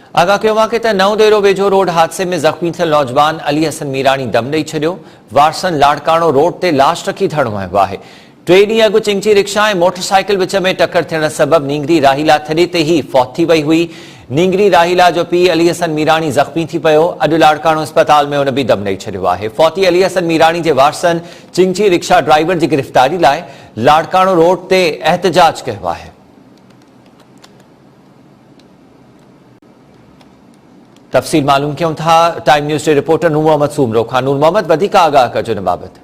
आगाह कयो आहे त नओं देरो वेझो रोड हादसे में ज़ख़्मी थियल नौजवान अली हसन मीराणी दम ॾेई छॾियो। वारसन लाड़काणो रोड ते लाश रखी धरणो आयो आहे। 3 ॾींहं अॻु चिंची रिक्शा ऐं मोटरसाइकिल विच में टक्कर थियण सबबि नींगरी राहीला थॾे ते ई फौत थी वई हुई। नींगरी राहीला जो पीउ अली हसन मीराणी ज़ख़्मी थी पियो। अॼु लाड़काणो अस्पताल में हुन बि दम ॾेई छॾियो आहे। फौती अली हसन मीराणी जे वारसन चिंची रिक्शा ड्राइवर जी गिरफ़्तारी लाइ लाड़काणो रोड ते एहतजाज कयो आहे। तफ़सील मालूम क्यों था टाइम न्यूज़ के रिपोर्टर नूर मोहम्मद सूमरो खान। नूर मोहम्मद वधीक आगाह कजो इन बाबत।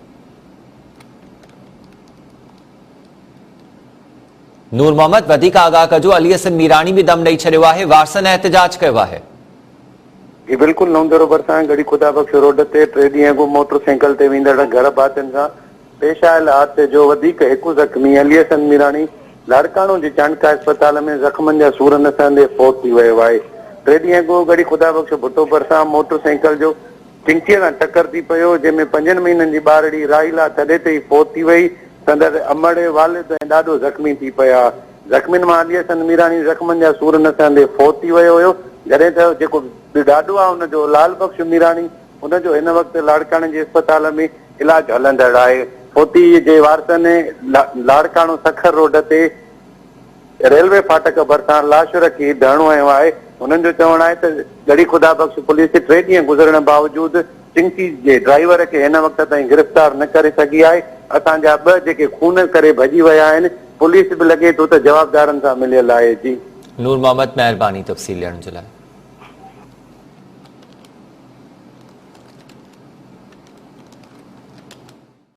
नूर मोहम्मद वधीक आगाह कजो। अली हसन मीराणी भी दम ॾेई छॾियो आहे। वारसन एहतजाज कयो आहे। जी बिल्कुल नौंदरो भरिसां गढ़ी खुदा बख्श रोड ते 3 ॾींहं अॻु मोटरसाइकिल ते वेंदड़ घर भातियुनि सां पेश आयल हादसे जो वधीक हिकु ज़ख़्मी अली हसन मीराणी लाड़काणो जी चाणका अस्पताल में ज़ख़्मनि जा सूर नसंदे फौत थी वियो आहे। 3 ॾींहं अॻु गढ़ी खुदा बख्श भुटो भरिसां मोटरसाइकिल जो चिंचीअ सां टक्कर थी पियो, जंहिंमें 5 महीननि जी ॿारड़ी राहीला थॾे ते ई फौत थी वई। संदर अमड़े वालिद ऐं ॾाढो ज़ख़्मी थी पिया। ज़ख़्मियुनि मां अली हसन मीराणी ज़ख़्मनि जा सूर नसंदे फौत थी वियो हुयो। जॾहिं त जेको ॾाढो आहे हुनजो लाल बख्श मीराणी हुनजो हिन वक़्तु लाड़काणे जे अस्पताल में इलाज हलंदड़ आहे। फौती जे वारसनि लाड़काणो सखर रोड ते रेलवे फाटक भरिसां लाश रखी धरणो आयो आहे। हुननि जो चवणु आहे त गढ़ी खुदा बख्श पुलिस 3 ॾींहं गुज़रण बावजूदि चिंची जे ड्राइवर खे हिन वक़्त ताईं गिरफ़्तार न करे सघी आहे। असांजा 2 जेके खून करे भॼी विया आहिनि, पुलिस बि लॻे थो त जवाबदारनि सां मिलियल आहे। जी नूर मोहम्मद, महिरबानी तफ़सील ॾियण जे लाइ।